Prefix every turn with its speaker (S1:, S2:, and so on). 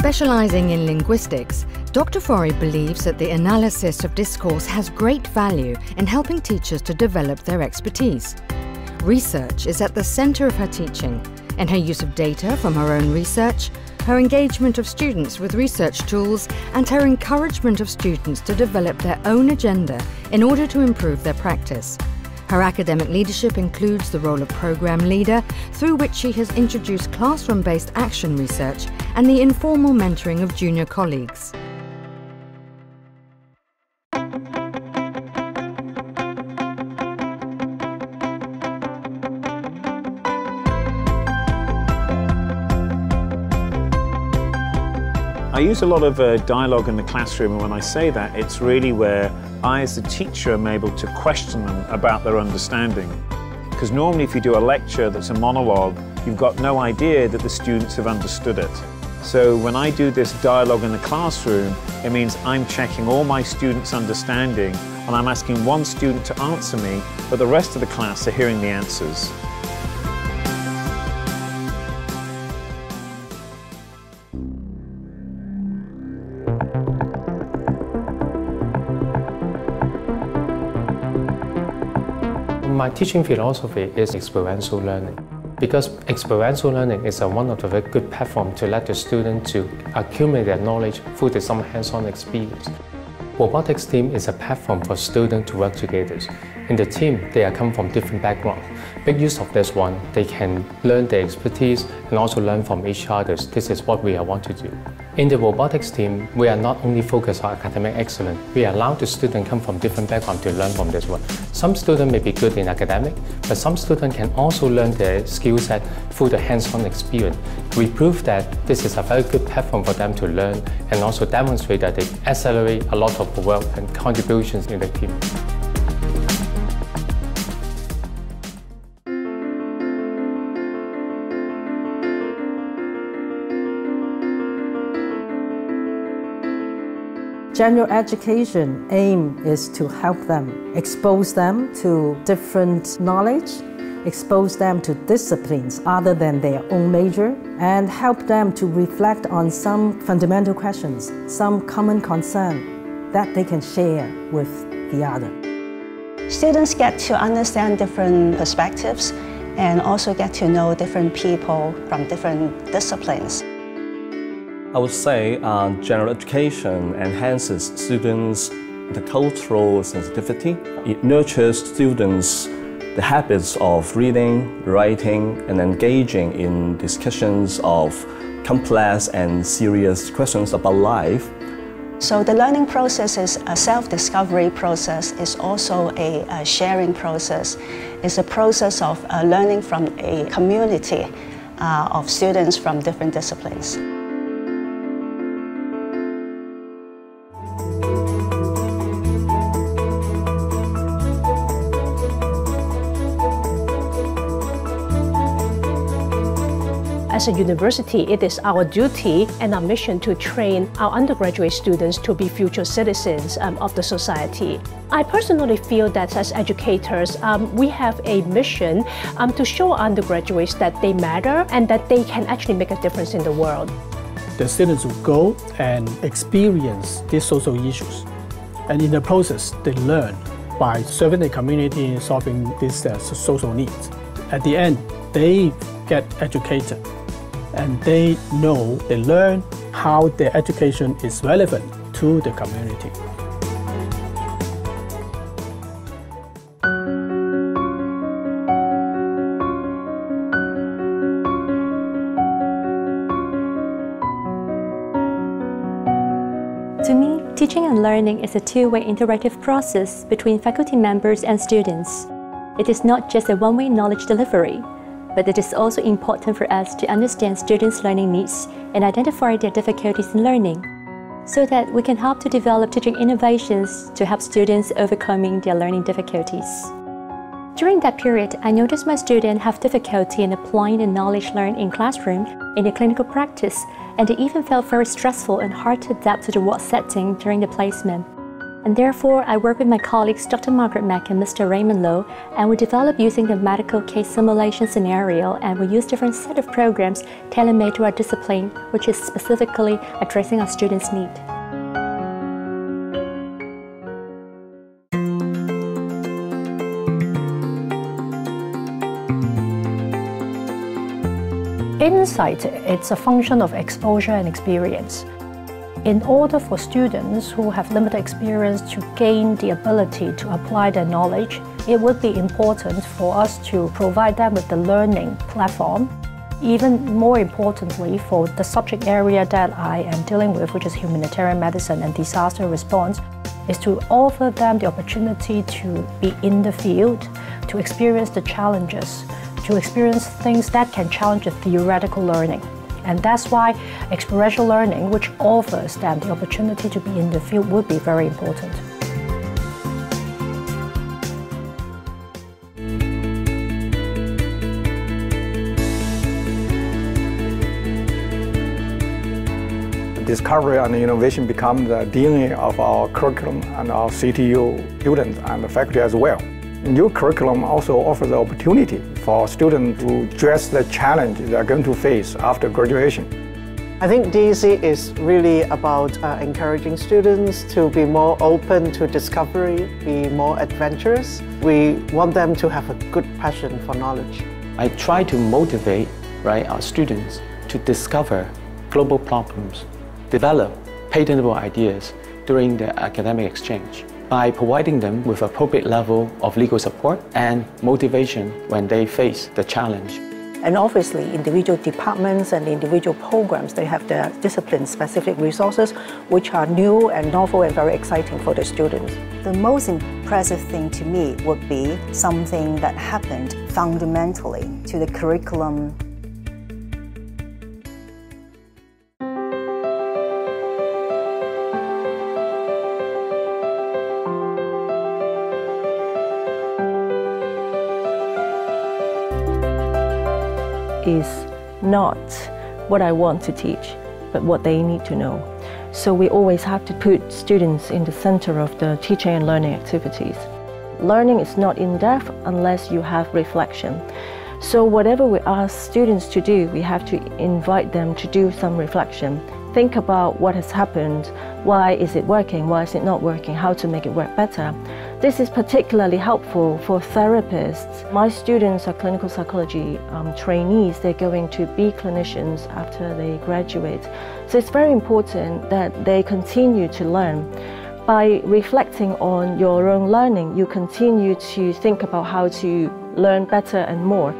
S1: Specializing in linguistics, Dr. Forey believes that the analysis of discourse has great value in helping teachers to develop their expertise. Research is at the center of her teaching, and her use of data from her own research, her engagement of students with research tools, and her encouragement of students to develop their own agenda in order to improve their practice. Her academic leadership includes the role of program leader, through which she has introduced classroom-based action research and the informal mentoring of junior colleagues.
S2: I use a lot of dialogue in the classroom, and when I say that, it's really where I as a teacher am able to question them about their understanding. Because normally if you do a lecture that's a monologue, you've got no idea that the students have understood it. So when I do this dialogue in the classroom, it means I'm checking all my students' understanding, and I'm asking one student to answer me, but the rest of the class are hearing the answers.
S3: My teaching philosophy is experiential learning, because experiential learning is one of the very good platforms to let the student to accumulate their knowledge through some hands-on experience. Robotics team is a platform for students to work together. In the team, they come from different backgrounds. Big use of this one, they can learn their expertise and also learn from each other. This is what we want to do. In the robotics team, we are not only focused on academic excellence, we allow the students come from different backgrounds to learn from this one. Some students may be good in academic, but some students can also learn their skill set through the hands-on experience. We prove that this is a very good platform for them to learn and also demonstrate that they accelerate a lot of work and contributions in the team.
S4: General education aim is to help them, expose them to different knowledge, expose them to disciplines other than their own major, and help them to reflect on some fundamental questions, some common concern that they can share with the other.
S5: Students get to understand different perspectives and also get to know different people from different disciplines.
S6: I would say general education enhances students' cultural sensitivity. It nurtures students the habits of reading, writing, and engaging in discussions of complex and serious questions about life.
S5: So the learning process is a self-discovery process. It's also a sharing process. It's a process of learning from a community of students from different disciplines.
S7: As a university, it is our duty and our mission to train our undergraduate students to be future citizens of the society. I personally feel that as educators, we have a mission to show undergraduates that they matter and that they can actually make a difference in the world.
S8: The students will go and experience these social issues, and in the process, they learn by serving the community and solving these social needs. At the end, they get educated. And they know, they learn how their education is relevant to the community.
S9: To me, teaching and learning is a two-way interactive process between faculty members and students. It is not just a one-way knowledge delivery, but it is also important for us to understand students' learning needs and identify their difficulties in learning, so that we can help to develop teaching innovations to help students overcoming their learning difficulties. During that period, I noticed my students have difficulty in applying the knowledge learned in classroom in the clinical practice, and they even felt very stressful and hard to adapt to the work setting during the placement. And therefore, I work with my colleagues Dr. Margaret Mack and Mr. Raymond Lowe, and we develop using the medical case simulation scenario, and we use different set of programs tailor-made to our discipline, which is specifically addressing our students' need.
S7: Insight, it's a function of exposure and experience. In order for students who have limited experience to gain the ability to apply their knowledge, it would be important for us to provide them with the learning platform. Even more importantly, for the subject area that I am dealing with, which is humanitarian medicine and disaster response, is to offer them the opportunity to be in the field, to experience the challenges, to experience things that can challenge the theoretical learning. And that's why experiential learning, which offers them the opportunity to be in the field, would be very important.
S10: Discovery and innovation become the DNA of our curriculum and our CTU students and the faculty as well. New curriculum also offers the opportunity for students to address the challenge they're going to face after graduation.
S11: I think DEC is really about encouraging students to be more open to discovery, be more adventurous. We want them to have a good passion for knowledge.
S12: I try to motivate our students to discover global problems, develop patentable ideas during the academic exchange, by providing them with appropriate level of legal support and motivation when they face the challenge.
S13: And obviously, individual departments and individual programs, they have their discipline-specific resources, which are new and novel and very exciting for the students.
S14: The most impressive thing to me would be something that happened fundamentally to the curriculum.
S13: Is not what I want to teach, but what they need to know. So we always have to put students in the center of the teaching and learning activities. Learning is not in-depth unless you have reflection. So whatever we ask students to do, we have to invite them to do some reflection. Think about what has happened, why is it working, why is it not working, how to make it work better. This is particularly helpful for therapists. My students are clinical psychology trainees. They're going to be clinicians after they graduate. So it's very important that they continue to learn. By reflecting on your own learning, you continue to think about how to learn better and more.